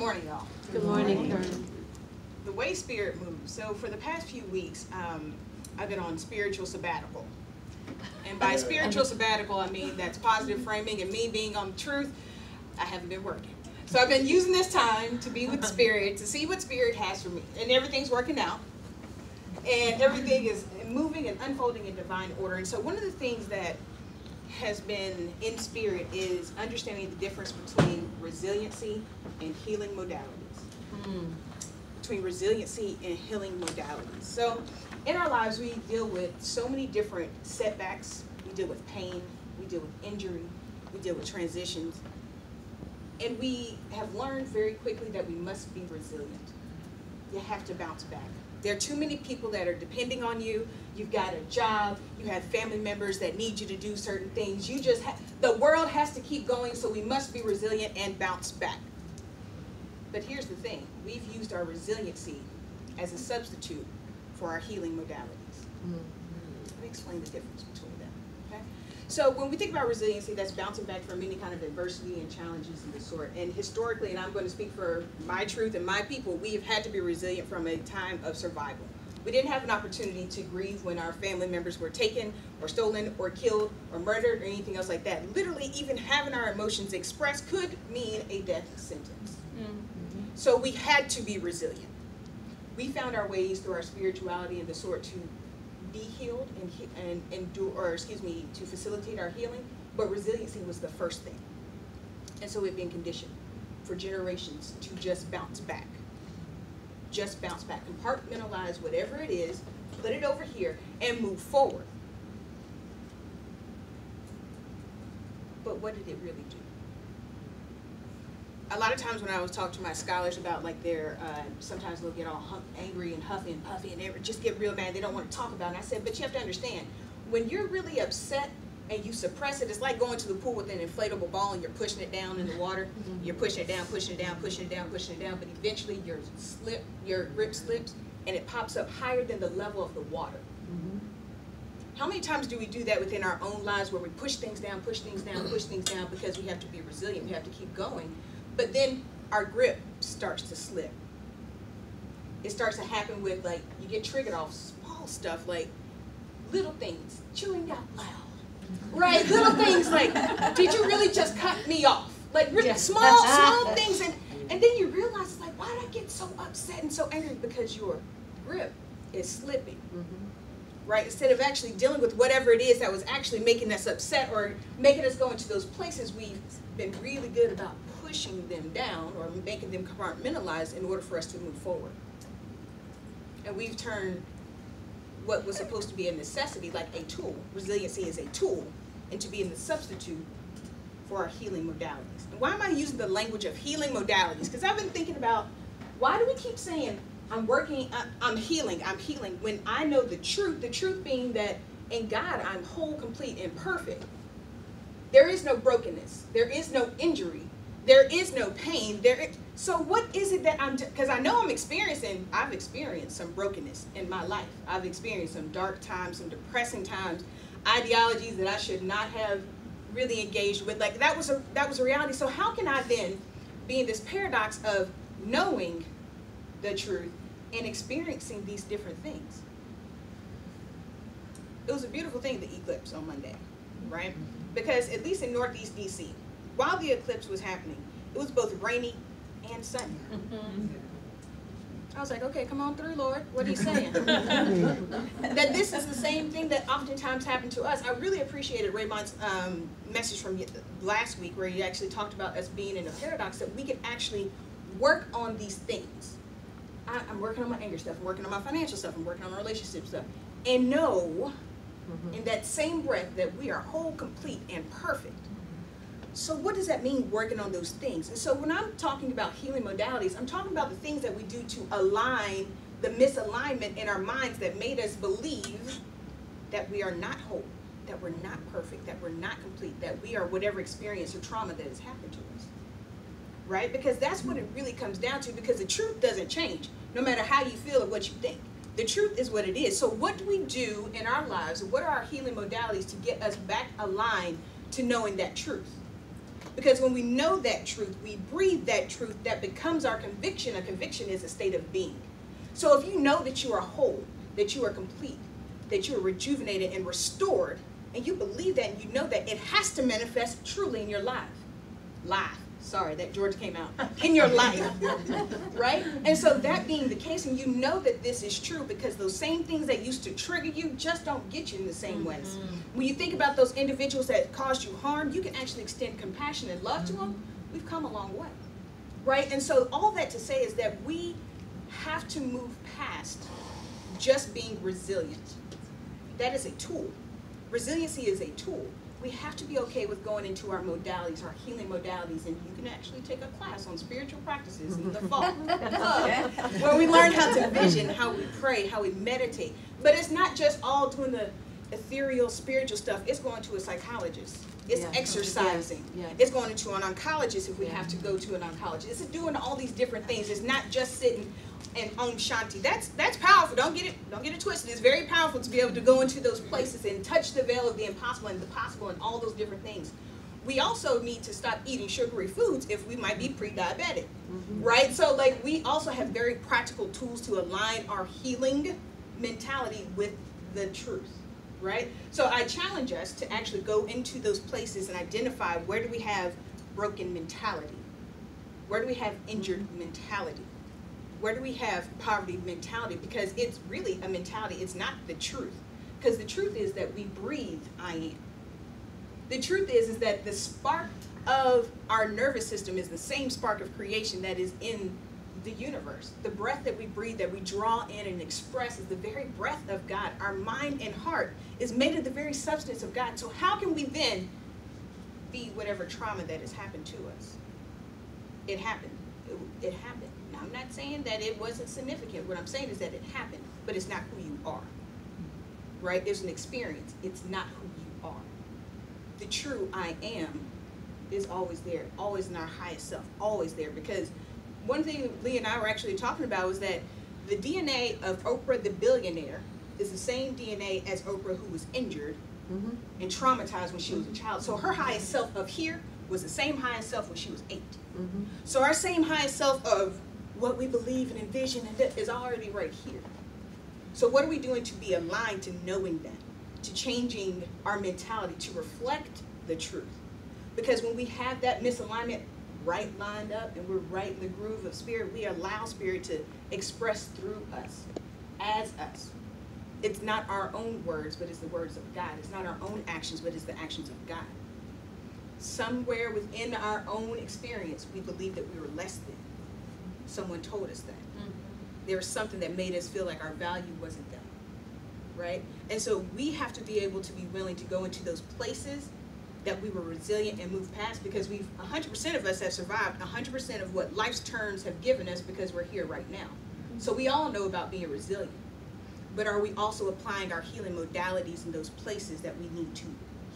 morning, y'all. Good morning, Karen. The way spirit moves. So for the past few weeks, I've been on spiritual sabbatical. And by spiritual sabbatical, I mean that's positive framing, and me being on the truth, I haven't been working. So I've been using this time to be with spirit, to see what spirit has for me. And everything's working out. And everything is moving and unfolding in divine order. And so one of the things that has been in spirit is understanding the difference between resiliency and healing modalities. Between resiliency and healing modalities. So in our lives, we deal with so many different setbacks. We deal with pain. We deal with injury. We deal with transitions. And we have learned very quickly that we must be resilient. You have to bounce back. There are too many people that are depending on you. You've got a job. You have family members that need you to do certain things. You just the world has to keep going, so we must be resilient and bounce back. But here's the thing. We've used our resiliency as a substitute for our healing modalities. Let me explain the difference between them. Okay? So when we think about resiliency, that's bouncing back from any kind of adversity and challenges of the sort. And historically, and I'm going to speak for my truth and my people, we have had to be resilient from a time of survival. We didn't have an opportunity to grieve when our family members were taken or stolen or killed or murdered or anything else like that. Literally, even having our emotions expressed could mean a death sentence. So we had to be resilient. We found our ways through our spirituality and the sort to be healed and endure, or excuse me, to facilitate our healing. But resiliency was the first thing. And so we've been conditioned for generations to just bounce back. Just bounce back. Compartmentalize whatever it is, put it over here, and move forward. But what did it really do? A lot of times when I was talking to my scholars about like their, sometimes they'll get all angry and huffy and puffy and they just get real mad. They don't want to talk about it. And I said, but you have to understand, when you're really upset and you suppress it, it's like going to the pool with an inflatable ball and you're pushing it down in the water. You're pushing it down, pushing it down, pushing it down, pushing it down, but eventually your grip slips and it pops up higher than the level of the water. How many times do we do that within our own lives where we push things down, push things down, push things down because we have to be resilient, we have to keep going? But then our grip starts to slip. It starts to happen with, like, you get triggered off small stuff, like little things, chewing out loud, right? Little things like, did you really just cut me off? Like really small things, and then you realize, like, why did I get so upset and so angry? Because your grip is slipping, right? Instead of actually dealing with whatever it is that was actually making us upset or making us go into those places, we've been really good about pushing them down or making them compartmentalized in order for us to move forward. And we've turned what was supposed to be a necessity, like a tool, resiliency is a tool, into being the substitute for our healing modalities. And why am I using the language of healing modalities? Because I've been thinking about, why do we keep saying, I'm healing, when I know the truth being that in God, I'm whole, complete, and perfect. There is no brokenness. There is no injury. There is no pain. So what is it that because I know I've experienced some brokenness in my life. I've experienced some dark times, some depressing times, ideologies that I should not have really engaged with. Like that was a reality. So how can I then be in this paradox of knowing the truth and experiencing these different things? It was a beautiful thing, the eclipse on Monday, right? Because at least in Northeast DC, while the eclipse was happening, it was both rainy and sunny. I was like, okay, come on through, Lord. What are you saying? That this is the same thing that oftentimes happened to us. I really appreciated Raymond's message from last week where he actually talked about us being in a paradox that we can actually work on these things. I'm working on my anger stuff. I'm working on my financial stuff. I'm working on my relationship stuff. And know in that same breath that we are whole, complete, and perfect. So what does that mean, working on those things? And so when I'm talking about healing modalities, I'm talking about the things that we do to align the misalignment in our minds that made us believe that we are not whole, that we're not perfect, that we're not complete, that we are whatever experience or trauma that has happened to us. Right? Because that's what it really comes down to, because the truth doesn't change, no matter how you feel or what you think. The truth is what it is. So what do we do in our lives? What are our healing modalities to get us back aligned to knowing that truth? Because when we know that truth, we breathe that truth, that becomes our conviction. A conviction is a state of being. So if you know that you are whole, that you are complete, that you are rejuvenated and restored, and you believe that and you know that, it has to manifest truly in your life. Sorry, that George came out. In your life, right? And so that being the case, and you know that this is true, because those same things that used to trigger you just don't get you in the same ways. When you think about those individuals that caused you harm, you can actually extend compassion and love to them. We've come a long way, right? And so all that to say is that we have to move past just being resilient. That is a tool. Resiliency is a tool. We have to be okay with going into our modalities, our healing modalities, and you can actually take a class on spiritual practices in the fall, where we learn how to vision, how we pray, how we meditate. But it's not just all doing the ethereal spiritual stuff. It's going to a psychologist. It's exercising. It's going into an oncologist if we have to go to an oncologist. It's doing all these different things. It's not just sitting and Om Shanti. That's powerful. Don't get it twisted. It's very powerful to be able to go into those places and touch the veil of the impossible and the possible and all those different things. We also need to stop eating sugary foods if we might be pre-diabetic, right? So like we also have very practical tools to align our healing mentality with the truth, right? So I challenge us to actually go into those places and identify, where do we have broken mentality? Where do we have injured mentality? Where do we have poverty mentality? Because it's really a mentality. It's not the truth. Because the truth is that we breathe, I am. The truth is that the spark of our nervous system is the same spark of creation that is in the universe. The breath that we breathe, that we draw in and express, is the very breath of God. Our mind and heart is made of the very substance of God. So how can we then be whatever trauma that has happened to us? It happened. It happened. Now, I'm not saying that it wasn't significant. What I'm saying is that it happened, but it's not who you are, right? There's an experience. It's not who you are. The true I am is always there, always in our highest self, always there. Because one thing Lee and I were actually talking about was that the DNA of Oprah the billionaire is the same DNA as Oprah, who was injured and traumatized when she was a child. So her highest self of here was the same highest self when she was 8. So our same highest self of what we believe and envision and is already right here. So what are we doing to be aligned to knowing that, to changing our mentality to reflect the truth? Because when we have that misalignment right lined up and we're right in the groove of spirit, we allow spirit to express through us, as us. It's not our own words, but it's the words of God. It's not our own actions, but it's the actions of God. Somewhere within our own experience, we believe that we were less than. Someone told us that. There was something that made us feel like our value wasn't there, right? And so we have to be able to be willing to go into those places that we were resilient and move past, because 100% of us have survived 100% of what life's turns have given us, because we're here right now. So we all know about being resilient. But are we also applying our healing modalities in those places that we need to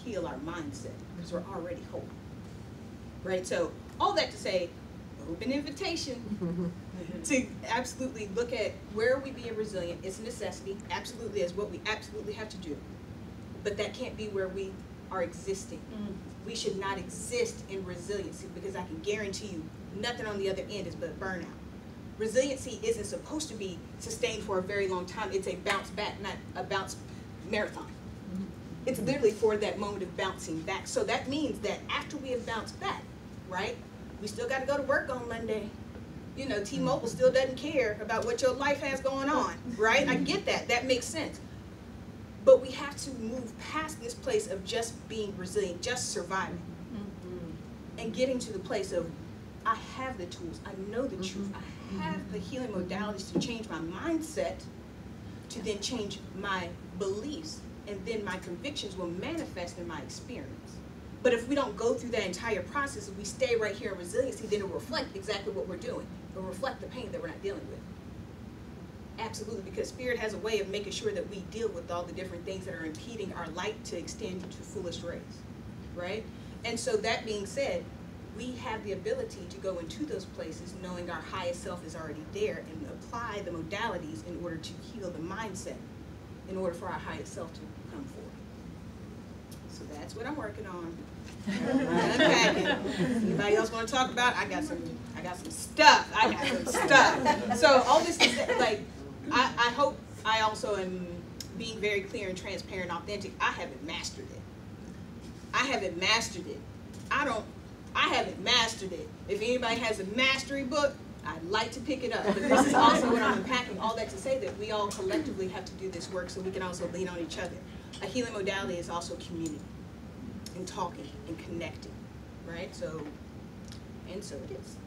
heal our mindset? Because we're already whole, right? So all that to say, open invitation to absolutely look at where are we being resilient. It's a necessity, absolutely, is what we absolutely have to do. But that can't be where we are existing. We should not exist in resiliency, because I can guarantee you nothing on the other end is but burnout. Resiliency isn't supposed to be sustained for a very long time. It's a bounce back, not a bounce marathon. It's literally for that moment of bouncing back. So that means that after we have bounced back, right, we still got to go to work on Monday. You know, T-Mobile still doesn't care about what your life has going on, right? I get that. That makes sense. But we have to move past this place of just being resilient, just surviving, and getting to the place of, I have the tools, I know the truth, I have the healing modalities to change my mindset, to then change my beliefs, and then my convictions will manifest in my experience. But if we don't go through that entire process, if we stay right here in resiliency, then it will reflect exactly what we're doing. It will reflect the pain that we're not dealing with. Absolutely, because spirit has a way of making sure that we deal with all the different things that are impeding our light to extend to fullest rays, right? And so that being said, we have the ability to go into those places knowing our highest self is already there, and apply the modalities in order to heal the mindset, in order for our highest self to come forward. So So that's what I'm working on. Unpacking. Anybody else want to talk about it? I got some stuff. So all this is like, I hope I also am being very clear and transparent and authentic. I haven't mastered it. I haven't mastered it. I haven't mastered it. If anybody has a mastery book, I'd like to pick it up. But this is also what I'm unpacking. All that to say that we all collectively have to do this work so we can also lean on each other. A healing modality is also community and talking and connecting, right? So, and so it is.